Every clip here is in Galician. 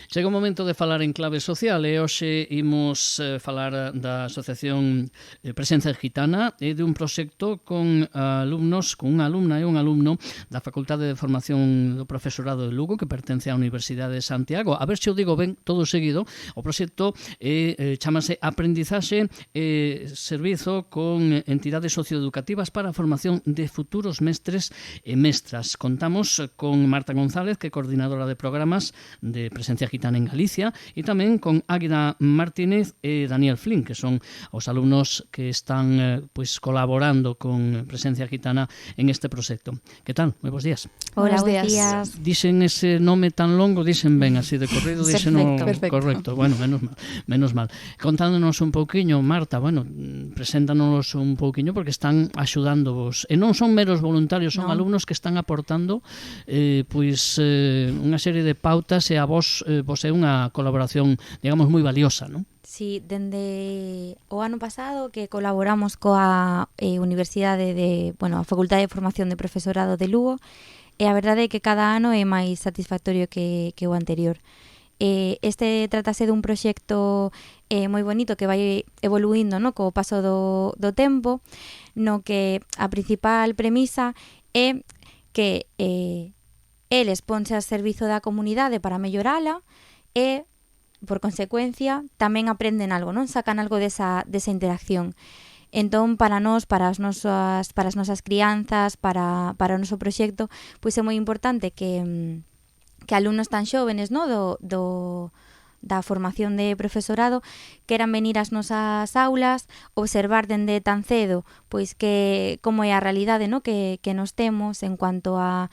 Chega o momento de falar en clave social e hoxe imos falar da Asociación Presencia Gitana e de un proxecto con alumnos, con unha alumna e un alumno da Facultade de Formación do Profesorado de Lugo que pertence á Universidade de Santiago. A ver se o digo ben todo seguido. O proxecto chamase Aprendizaxe e Servizo con entidades socioeducativas para a formación de futuros mestres e mestras. Contamos con Marta González, que é coordinadora de programas de Presencia Gitana en Galicia, e tamén con Águeda Martínez e Daniel Flynn, que son os alumnos que están colaborando con Presencia Gitana en este proxecto. Que tal? Moi bons días. Hola, buenos días. Dixen ese nome tan longo, dixen ben así de corrido, dixen Perfecto. correcto. Bueno, menos mal. Contándonos un pouquiño, Marta, preséntanos un pouquiño porque están axudándovos. E non son meros voluntarios, son alumnos que están aportando unha serie de pautas e a vos é unha colaboración, digamos, moi valiosa, non? Sí, dende o ano pasado que colaboramos coa Universidade a Facultade de Formación de Profesorado de Lugo, e a verdade é que cada ano é máis satisfactorio que o anterior. Este trátase dun proxecto moi bonito que vai evoluindo, no, co paso do tempo, no que a principal premisa é que eles ponse a servizo da comunidade para mellorala e, por consecuencia, tamén aprenden algo, non? Sacan algo desa interacción. Entón, para nós, para as nosas crianzas, para o noso proxecto, pois é moi importante que alumnos tan xóvenes, no, da formación de profesorado queran venir ás nosas aulas, observar dende tan cedo pois que como é a realidade, no, que nos temos en cuanto a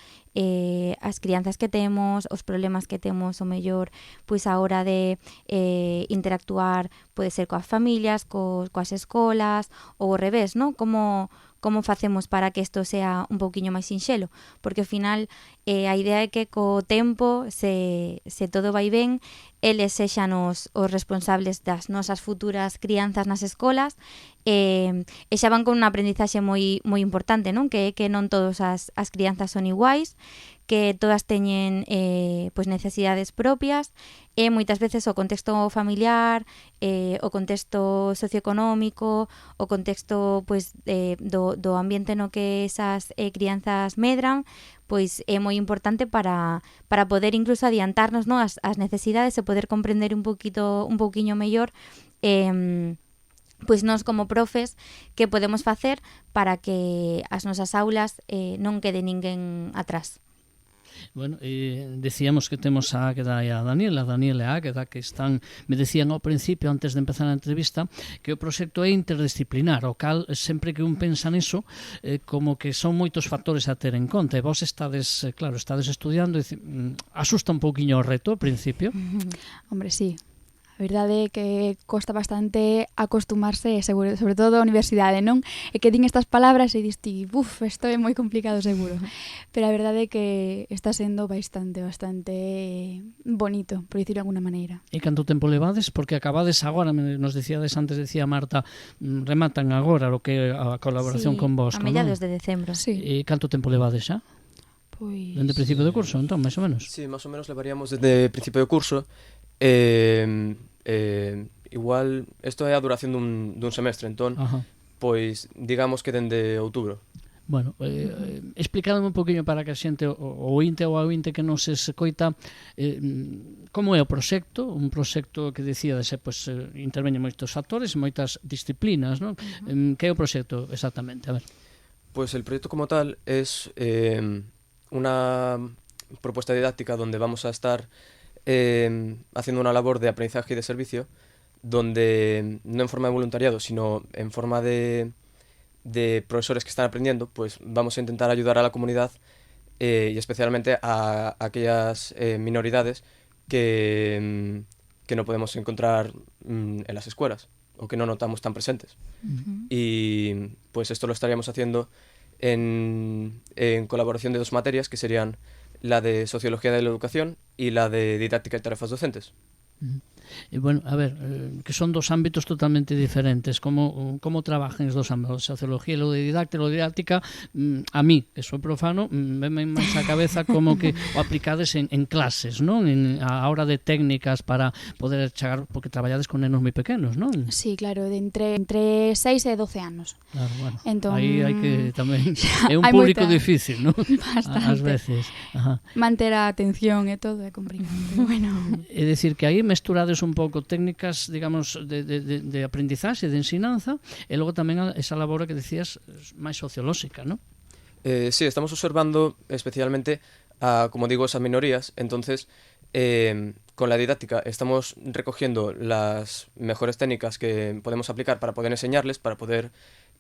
as crianzas que temos, os problemas que temos o mellor pois a hora de interactuar, pode ser coas familias, coas escolas ou ao revés, no? Como facemos para que isto sea un pouquiño máis sinxelo, porque ao final a idea é que co tempo, se todo vai ben, eles sexan os responsables das nosas futuras crianzas nas escolas e xa van con unha aprendizaxe moi importante, non? Que non todas as crianzas son iguais, que todas teñen necesidades propias e moitas veces o contexto familiar, o contexto socioeconómico, o contexto do ambiente no que esas crianzas medran, pois é moi importante para poder incluso adiantarnos, no, as necesidades e poder comprender un pouquiño mellor pois nós como profes que podemos facer para que as nosas aulas non quede ninguén atrás. Bueno, decíamos que temos a Águeda e a Daniel e a Águeda que están, me decían ao principio antes de empezar a entrevista que o proxecto é interdisciplinar, o cal sempre que un pensa niso como que son moitos factores a ter en conta e vos estades estudiando e asusta un pouquiño o reto ao principio. Hombre, sí. A verdade é que costa bastante acostumarse, sobre todo a universidade, non? E que din estas palabras e diste, isto é moi complicado seguro. Pero a verdade é que está sendo bastante bonito, por dicirlo de alguna maneira. E canto tempo levades? Porque acabades agora, nos decíades antes, decía Marta, rematan agora o que a colaboración con vos. A mediados de decembro. Sí. E canto tempo levades xa? Pois... Dende principio de curso, entón, máis ou menos? Sí, máis ou menos levaríamos desde principio de curso. Igual, isto é a duración dun semestre, entón, pois, digamos que dende outubro. Bueno, explicadme un poquinho para que a xente, o ointe ou a ointe que nos escoita, como é o proxecto, un proxecto que decíadese, interveñen moitos factores, moitas disciplinas, non? Que é o proxecto exactamente? A ver. Pues el proyecto como tal es una propuesta didáctica donde vamos a estar haciendo una labor de aprendizaje y de servicio, donde no en forma de voluntariado, sino en forma de profesores que están aprendiendo, pues vamos a intentar ayudar a la comunidad y especialmente a aquellas minoridades que no podemos encontrar en las escuelas o que no notamos tan presentes. Y pues esto lo estaríamos haciendo en colaboración de dos materias que serían la de Sociología de la Educación y la de Didáctica y Tarefas Docentes. E, bueno, a ver, que son dos ámbitos totalmente diferentes. Como trabajan os dos ámbitos? Sociología e lo de didáctica, a mí, que sou profano, venme máis a cabeza como que o aplicades en clases, non? A hora de técnicas para poder chegar, porque traballades con nenos moi pequenos, non? Sí, claro, de entre 6 e 12 anos. Claro, bueno, entón, aí hai que tamén... É un hai público moita... difícil, non? Bastante. Ás veces. Ajá. Manter a atención e todo é complicado. Bueno. É dicir, que aí mesturades un pouco técnicas, digamos, de aprendizaxe, de ensinanza, e logo tamén esa labora que decías máis sociolóxica, non? Sí, estamos observando especialmente como digo, esas minorías. Entonces, con la didáctica estamos recogiendo las mejores técnicas que podemos aplicar para poder enseñarles, para poder,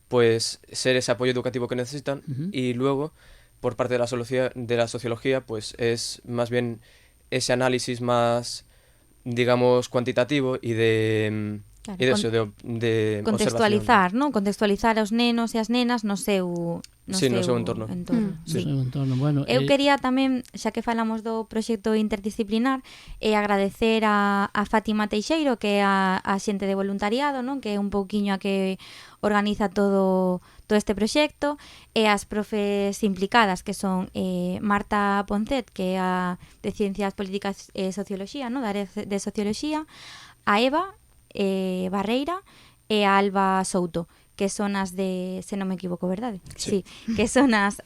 pues, ser ese apoyo educativo que necesitan. Y luego, por parte de la sociología, pues es más bien ese análisis más, digamos, cuantitativo y de... Claro, de contextualizar, non? Contextualizar aos nenos e as nenas no seu entorno. Sí. Bueno, Eu quería tamén, xa que falamos do proxecto interdisciplinar, agradecer a Fátima Teixeiro, que é a xente de voluntariado, non? Que é un pouquiño a que organiza todo este proxecto, e as profes implicadas, que son Marta Poncet, que é a de Ciencias Políticas e Socioloxía, non? Da área de Socioloxía, a Eva Barreira e a Alba Souto, que son as de, se non me equivoco, verdade? Sí, que son as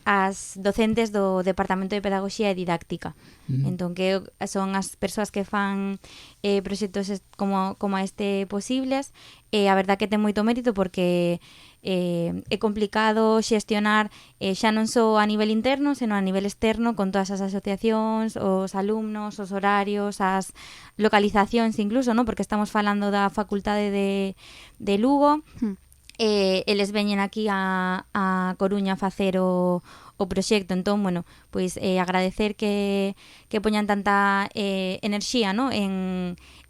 docentes do Departamento de Pedagogía e Didáctica. Entón, que son as persoas que fan proxectos como este posibles, e a verdad que ten moito mérito porque é complicado xestionar xa non só a nivel interno, senón a nivel externo, con todas as asociacións, os alumnos, os horarios, as localizacións incluso, ¿no? Porque estamos falando da Facultade de Lugo, eles veñen aquí a Coruña a facer o proxecto. Entón, bueno, pois agradecer que poñan tanta enerxía, ¿no?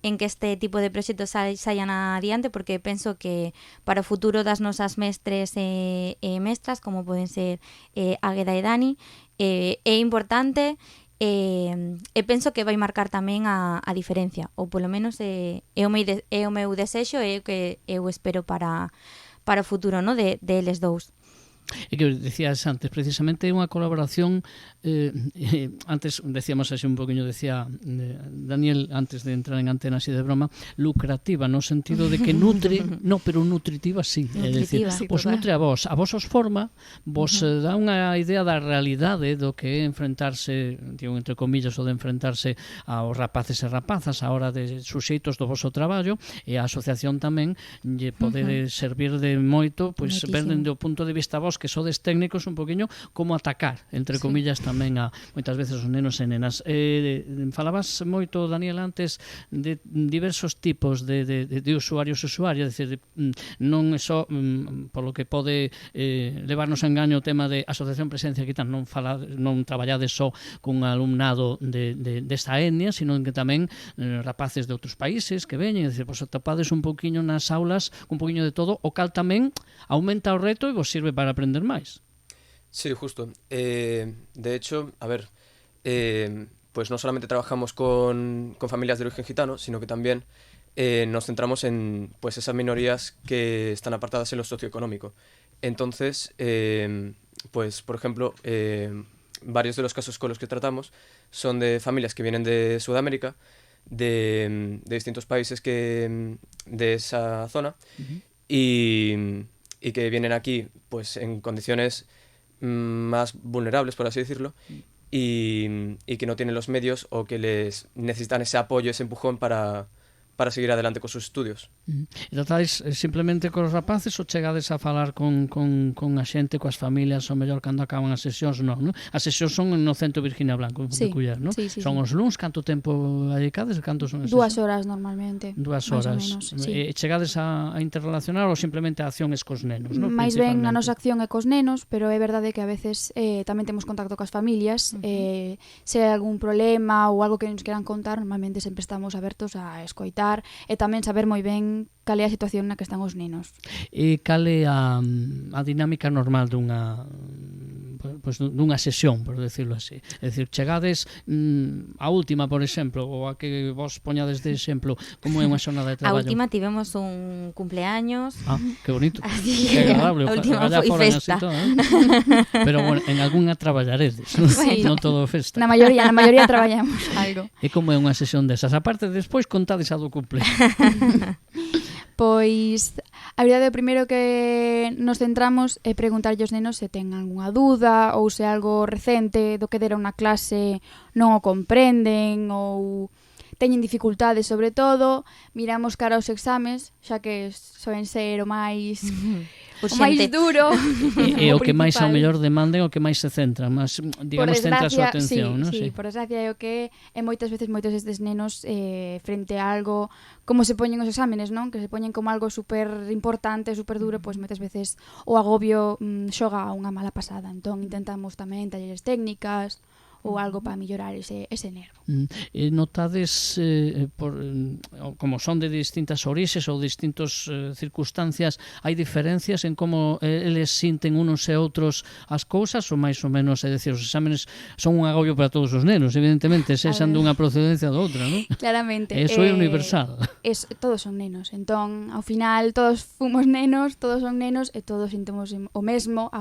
en que este tipo de proxectos saian adiante, porque penso que para o futuro das nosas mestres e mestras, como poden ser Águeda e Dani, é importante, e penso que vai marcar tamén a diferencia, ou polo menos é o meu desexo, e o que eu espero para o futuro, ¿no? de eles dous. E que decías antes, precisamente unha colaboración, antes decíamos así un poquinho, decía Daniel antes de entrar en antena así de broma, lucrativa, no sentido de que nutre, no, pero nutritiva sí, é dicir, vos nutre a vos os forma, vos dá unha idea da realidade do que é enfrentarse, digo entre comillas, o de enfrentarse aos rapaces e rapazas a hora de suxeitos do voso traballo, e a asociación tamén lle pode servir de moito, pois verden do punto de vista vos que sodes técnicos un poquinho como atacar, entre comillas, tamén a moitas veces os nenos e nenas. Falabas moito, Daniel, antes de diversos tipos de usuarios e usuarias, decir, non é só polo que pode levarnos a engaño o tema de asociación presencia gitana, non traballades só cun alumnado desta etnia, sino que tamén rapaces de outros países que veñen, decir, vos atopades un poquinho nas aulas, un poquinho de todo, o cal tamén aumenta o reto e vos sirve para aprender máis. Sí, justo. De hecho, a ver, pues no solamente trabajamos con familias de origen gitano, sino que también nos centramos en pues esas minorías que están apartadas en lo socioeconómico. Entonces, pues por ejemplo, varios de los casos con los que tratamos son de familias que vienen de Sudamérica, de distintos países de esa zona, y que vienen aquí pues en condiciones más vulnerables, por así decirlo, y que no tienen los medios o que les necesitan ese apoyo, ese empujón para seguir adelante con sus estudios. E tratáis simplemente cos rapaces ou chegades a falar con a xente, coas familias, ou mellor cando acaban as sesións? Non? As sesións son no Centro Virginia Blanco, de Culler, non? Sí, son os luns, canto tempo dedicades? Cantos son as 2 horas normalmente. 2 horas. Menos, sí. E chegades a interrelacionar ou simplemente a acción es cos nenos? Non? Mais ben a nosa acción é cos nenos, pero é verdade que a veces tamén temos contacto coas familias, se hai algún problema ou algo que nos queran contar, normalmente sempre estamos abertos a escoitar orientar e tamén saber moi ben cal é a situación na que están os nenos. E cal é a dinámica normal dunha sesión, por decirlo así? É dicir, chegades a última, por exemplo, ou a que vos poñades de exemplo, como é unha xornada de A traballo? última tivemos un cumpleaños. Ah, que bonito. Así Que agradable. a última Allá foi foran así festa. todo, Pero bueno, en algunha traballaredes, non? Sí. Non todo festa. Na maioría traballamos algo. E como é unha sesión desas? Aparte, despois contades a do cumple. Pois a verdade, o primeiro que nos centramos é preguntarlle aos nenos se ten algunha dúda ou se algo recente do que dera unha clase non o comprenden ou teñen dificultades, sobre todo miramos cara aos exames, xa que soen ser o máis Urxente. duro. E o que máis ao principal. mellor demanden, o que máis se centra, máis, digamos, centra a súa atención, non? Sí, por desgracia é o que é moitas veces moitos destes nenos frente a algo como se poñen os exámenes, non? Que se poñen como algo super importante, super duro, pois moitas veces o agobio xoga unha mala pasada. Entón intentamos tamén talleres técnicas ou algo para mellorar ese nervo. E notades, como son de distintas orixes ou distintas circunstancias, hai diferencias en como eles sinten unos e outros as cousas, ou máis ou menos, é dicir, os exámenes son un agobio para todos os nenos, evidentemente, sexan dunha procedencia ou outra, non? Claramente. Eso é universal. Todos son nenos, entón, ao final, todos fomos nenos, todos son nenos e todos sintemos o mesmo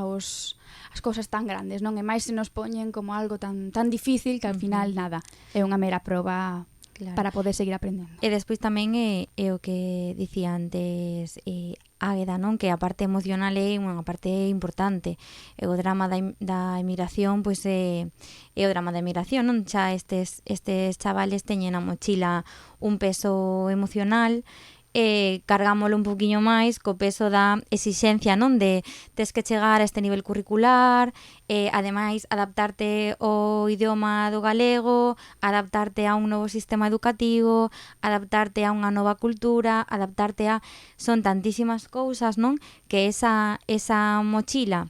as cousas tan grandes, non? E máis se nos poñen como algo tan difícil que ao final nada, é unha mera proba para poder seguir aprendendo. E despois tamén é o que dicía antes Águeda, non? Que a parte emocional é unha parte importante. E o drama da emigración, pois é o drama da emigración, non? Xa estes chavales teñen a mochila un peso emocional, cargámoslo un poquinho máis co peso da exixencia, non? De tes que chegar a este nivel curricular, ademais adaptarte ao idioma do galego, adaptarte a un novo sistema educativo, adaptarte a unha nova cultura, adaptarte a... Son tantísimas cousas, non? Que esa mochila,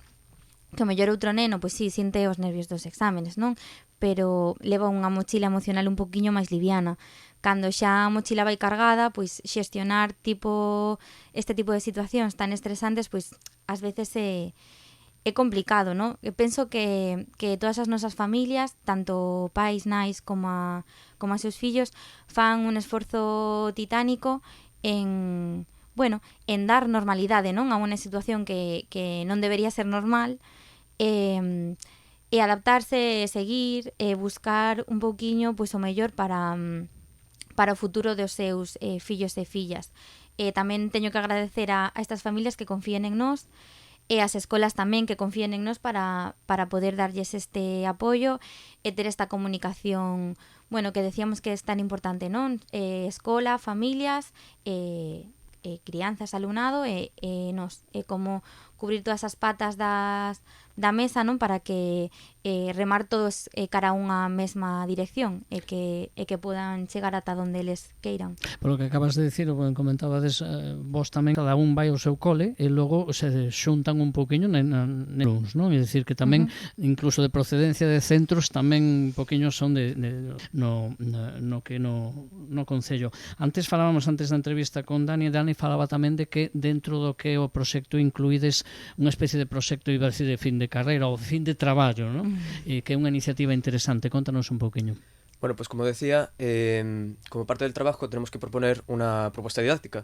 que o mellor outro neno, pois sí, sinte os nervios dos exámenes, non? Pero leva unha mochila emocional un poquinho máis liviana. Cando xa a mochila vai cargada, pois xestionar este tipo de situacións tan estresantes, pois ás veces é complicado, non? Eu penso que todas as nosas familias, tanto pais, nais como a seus fillos, fan un esforzo titánico en dar normalidade, non? A unha situación que non debería ser normal, e adaptarse, seguir, buscar un pouquiño pois o mellor para o futuro dos seus fillos e fillas. Tamén teño que agradecer a estas familias que confíen en nós, e as escolas tamén que confíen en nós para poder darlles este apoio e ter esta comunicación, que decíamos que é tan importante, non? Escola, familias, crianzas, alumnado e nós. Como cubrir todas as patas da mesa, non? Para que remar todos cara a unha mesma dirección e que podan chegar ata onde eles queiran. Por lo que acabas de decir, comentabades vos tamén, cada un vai ao seu cole e logo se xuntan un poquinho nenos, non? É dicir, que tamén, incluso de procedencia de centros, tamén un poquinho son no concello. Antes falábamos, antes da entrevista con Dani falaba tamén de que dentro do que o proxecto incluídes unha especie de proxecto, iba a decir, de fin de carreira ou fin de traballo, ¿no? Que é unha iniciativa interesante. Contanos un poquinho. Bueno, pues como decía, como parte del trabajo tenemos que proponer una propuesta didáctica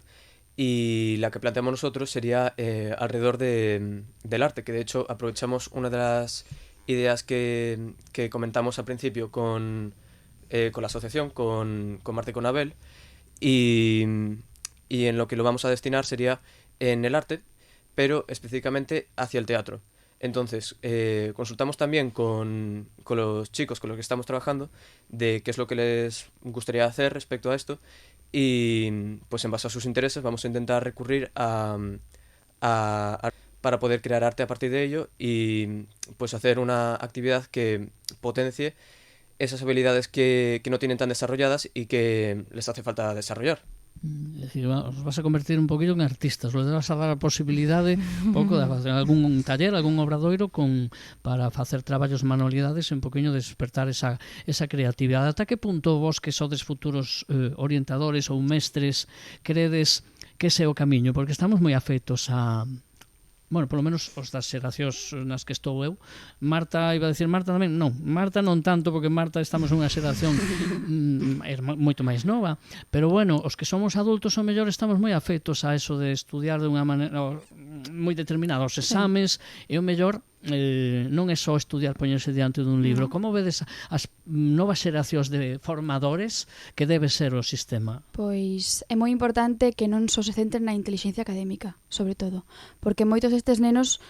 y la que planteamos nosotros sería alrededor del arte, que de hecho aprovechamos una de las ideas que comentamos al principio con la asociación, con Marta y con Abel, y en lo que lo vamos a destinar sería en el arte, pero específicamente hacia el teatro. Entonces, consultamos también con los chicos con los que estamos trabajando de qué es lo que les gustaría hacer respecto a esto, y pues en base a sus intereses vamos a intentar recurrir para poder crear arte a partir de ello y pues hacer una actividad que potencie esas habilidades que no tienen tan desarrolladas y que les hace falta desarrollar. É dicir, os vas a convertir un poquillo en artistas, os vas a dar a posibilidade un pouco de facer algún taller, algún obradoiro para facer traballos manualidades e un poquinho despertar esa creatividade. Ata que punto vos que sodes futuros orientadores ou mestres credes que ese é o camiño? Porque estamos moi afeitos a... Bueno, polo menos os das xeracións nas que estou eu. Marta, iba a decir Marta tamén, non, Marta non tanto, porque Marta estamos nunha xeración moito máis nova, pero bueno, os que somos adultos o mellor estamos moi afeitos a eso de estudiar de unha maneira moi determinada, os exames, e o mellor non é só estudiar, poñerse diante dun libro. Como vedes as novas xeracións de formadores que debe ser o sistema? Pois é moi importante que non só se centren na intelixencia académica, sobre todo, porque moitos destes nenos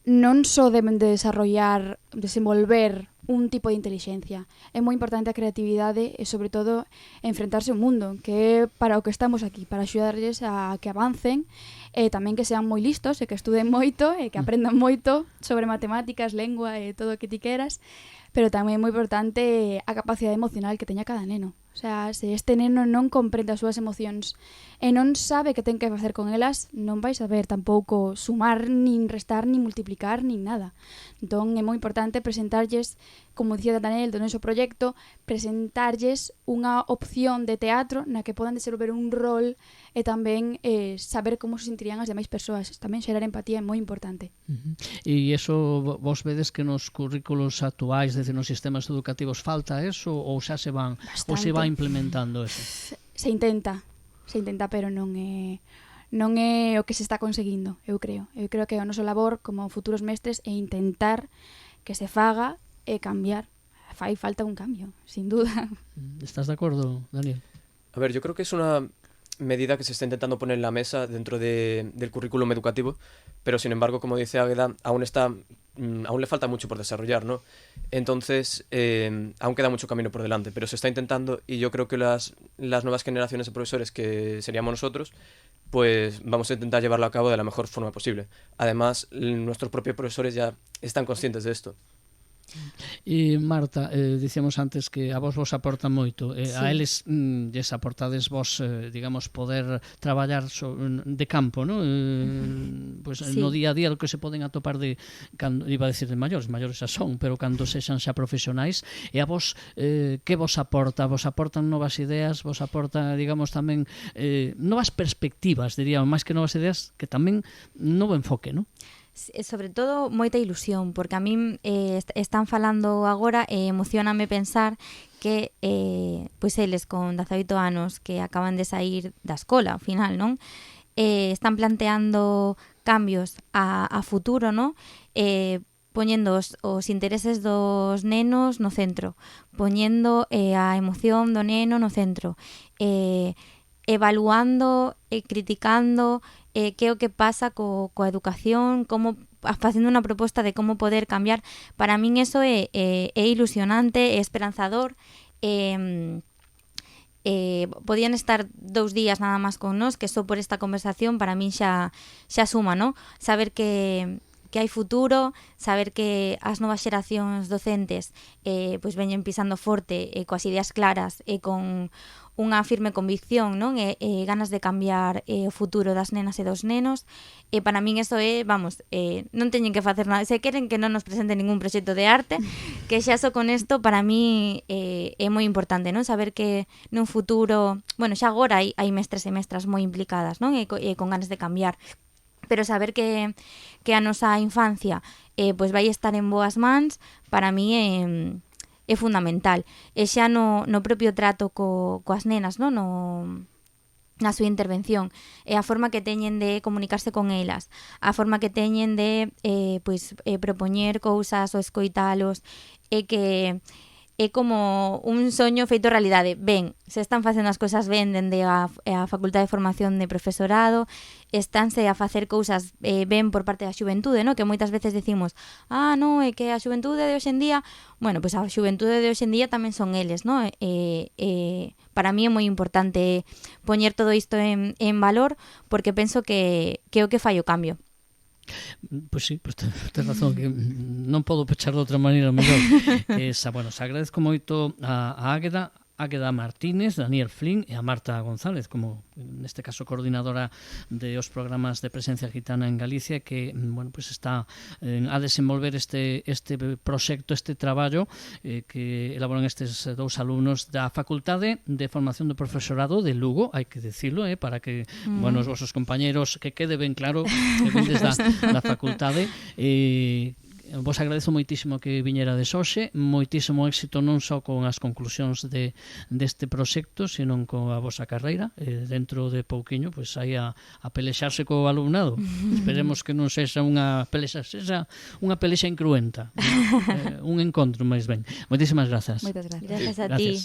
non só deben de desenvolver un tipo de intelixencia. É moi importante a creatividade e, sobre todo, enfrentarse ao mundo, que é para o que estamos aquí, para axudarlles a que avancen e tamén que sean moi listos e que estuden moito e que aprendan moito sobre matemáticas, lengua e todo o que ti queras, pero tamén é moi importante a capacidade emocional que teña cada neno. O sea, se este neno non comprende as súas emocións e non sabe que ten que facer con elas, non vai saber tampouco sumar, nin restar, nin multiplicar, nin nada. Entón, é moi importante presentarlles, como dicía Daniel do noso proxecto, presentarlles unha opción de teatro na que podan desenvolver un rol e tamén saber como se sentirían as demais persoas. Tamén xerar empatía é moi importante. E iso vos vedes que nos currículos actuais, desde nos sistemas educativos, falta eso ou xa se van Bastante. ou se vai implementando eso? Se intenta, pero non é o que se está conseguindo, eu creo. Eu creo que o noso labor como futuros mestres é intentar que se faga e cambiar. Fai falta un cambio, sin duda. ¿Estás de acordo, Daniel? A ver, yo creo que es una medida que se está intentando poner en la mesa dentro del currículum educativo, pero sin embargo, como dice Águeda, aún le falta mucho por desarrollar, ¿no? Entonces, aún queda mucho camino por delante, pero se está intentando y yo creo que las nuevas generaciones de profesores, que seríamos nosotros, pues vamos a intentar llevarlo a cabo de la mejor forma posible. Además, nuestros propios profesores ya están conscientes de esto. E Marta, dicíamos antes que a vos aportan moito, sí. A eles lles aportades vos, digamos, poder traballar de campo, ¿no? Pues sí. No día a día, o que se poden atopar cando, iba a decir de maiores xa son, pero cando sexan xa profesionais, e a vos que vos aporta? Vos aportan novas ideas, vos aporta, digamos, tamén novas perspectivas, diríamos, máis que novas ideas, que tamén novo enfoque, ¿no? Sobre todo moita ilusión, porque a min están falando agora e emocioname pensar que pois eles con 18 anos que acaban de sair da escola ao final, non? Están planteando cambios a futuro, non? Poñendo os intereses dos nenos no centro, poñendo a emoción do neno no centro, evaluando e criticando que é o que pasa coa educación, como facendo unha proposta de como poder cambiar. Para min eso é ilusionante, é esperanzador. Podían estar 2 días nada máis con nós, que só por esta conversación para min xa suma, ¿no? Saber que hai futuro, saber que as novas xeracións docentes pois veñen pisando forte, coas ideas claras e con unha firme convicción, non? E ganas de cambiar o futuro das nenas e dos nenos. E para min eso é, vamos, non teñen que facer nada. Se queren que non nos presenten ningún proxecto de arte, que xa só con isto para mí é moi importante, non? Saber que nun futuro, bueno, xa agora hai mestres e mestras moi implicadas, non? E con ganas de cambiar. Pero saber que a nosa infancia pois vai estar en boas mans, para mí é fundamental. E xa no propio trato coas nenas, non? Na súa intervención, a forma que teñen de comunicarse con elas, a forma que teñen de propoñer cousas ou escoitalos, e que é como un soño feito realidade. Ben, se están facendo as cousas ben dende a Facultade de Formación de Profesorado, estánse a facer cousas ben por parte da xuventude, no? Que moitas veces decimos, non, é que a xuventude de hoxendía, bueno, pois a xuventude de hoxendía tamén son eles, no? Para mí é moi importante poñer todo isto en valor, porque penso que é o que fai o cambio. Pois sí, tens razón, que non podo pechar de outra maneira mellor. Bueno, se agradezco moito a Águeda, Águeda Martínez, Daniel Flynn e a Marta González, como neste caso coordinadora de os programas de presencia gitana en Galicia, que bueno, pues está a desenvolver este proxecto, este traballo que elaboran estes dous alumnos da Facultade de Formación do Profesorado de Lugo, hai que decirlo, para que bueno, os vosos compañeros, que quede ben claro que vendes da facultade. Vos agradezo moitísimo que viñerades hoxe, moitísimo éxito non só con as conclusións deste proxecto, senón con a vosa carreira. Dentro de pouquiño, pois aí a pelexarse co alumnado. Esperemos que non sexa unha pelexa, incruenta. Un encontro máis ben. Moitísimas grazas. Moitas gracias. Gracias a ti.